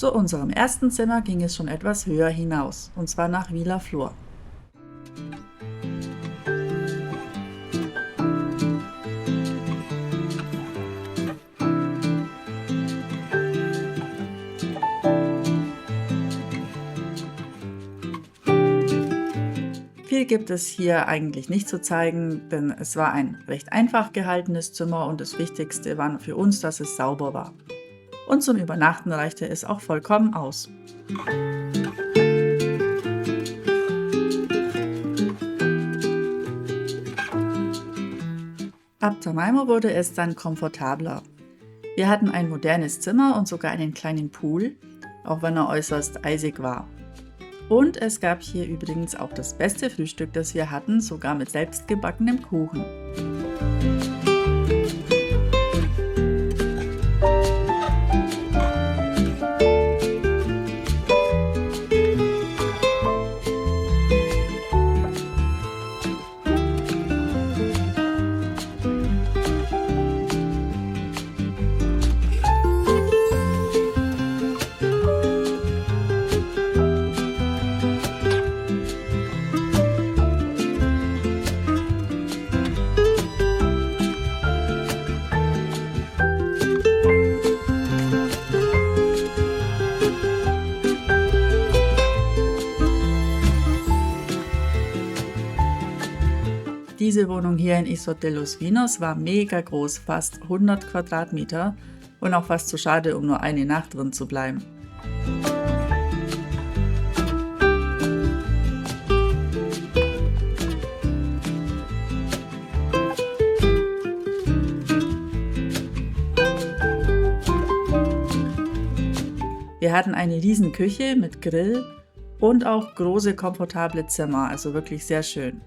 Zu unserem ersten Zimmer ging es schon etwas höher hinaus, und zwar nach Villa Flor. Viel gibt es hier eigentlich nicht zu zeigen, denn es war ein recht einfach gehaltenes Zimmer und das Wichtigste war für uns, dass es sauber war. Und zum Übernachten reichte es auch vollkommen aus. Ab Tamaimo wurde es dann komfortabler. Wir hatten ein modernes Zimmer und sogar einen kleinen Pool, auch wenn er äußerst eisig war. Und es gab hier übrigens auch das beste Frühstück, das wir hatten, sogar mit selbstgebackenem Kuchen. Diese Wohnung hier in Isort de los Vinos war mega groß, fast 100 Quadratmeter und auch fast zu schade, um nur eine Nacht drin zu bleiben. Wir hatten eine riesen Küche mit Grill und auch große, komfortable Zimmer, also wirklich sehr schön.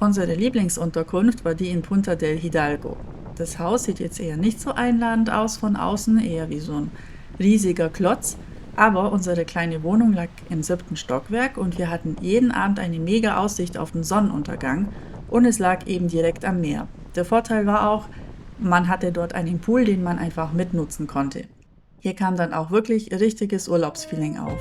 Unsere Lieblingsunterkunft war die in Punta del Hidalgo. Das Haus sieht jetzt eher nicht so einladend aus von außen, eher wie so ein riesiger Klotz, aber unsere kleine Wohnung lag im 7. Stockwerk und wir hatten jeden Abend eine mega Aussicht auf den Sonnenuntergang und es lag eben direkt am Meer. Der Vorteil war auch, man hatte dort einen Pool, den man einfach mitnutzen konnte. Hier kam dann auch wirklich richtiges Urlaubsfeeling auf.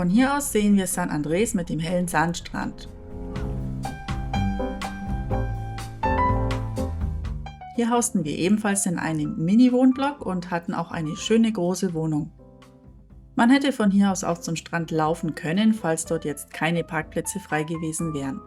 Von hier aus sehen wir San Andrés mit dem hellen Sandstrand. Hier hausten wir ebenfalls in einem Mini-Wohnblock und hatten auch eine schöne große Wohnung. Man hätte von hier aus auch zum Strand laufen können, falls dort jetzt keine Parkplätze frei gewesen wären.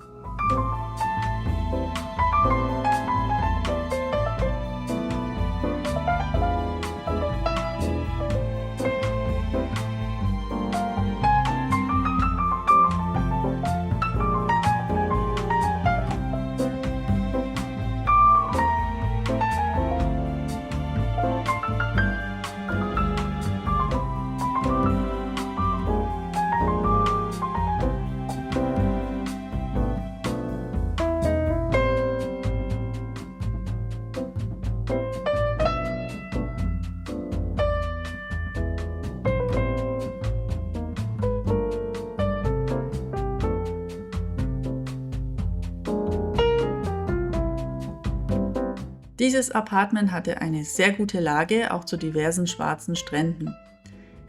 Dieses Apartment hatte eine sehr gute Lage, auch zu diversen schwarzen Stränden.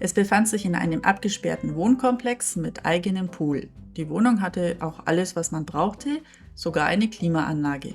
Es befand sich in einem abgesperrten Wohnkomplex mit eigenem Pool. Die Wohnung hatte auch alles, was man brauchte, sogar eine Klimaanlage.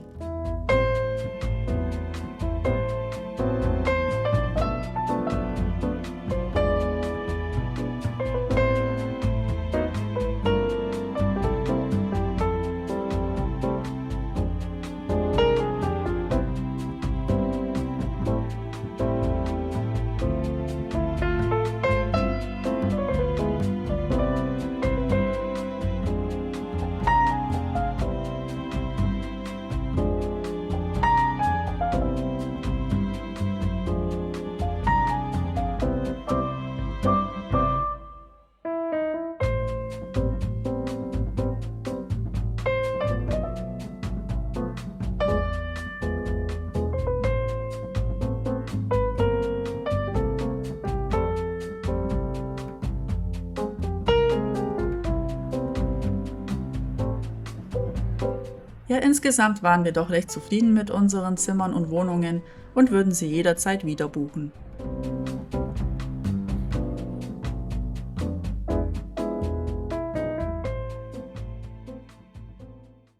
Ja, insgesamt waren wir doch recht zufrieden mit unseren Zimmern und Wohnungen und würden sie jederzeit wieder buchen.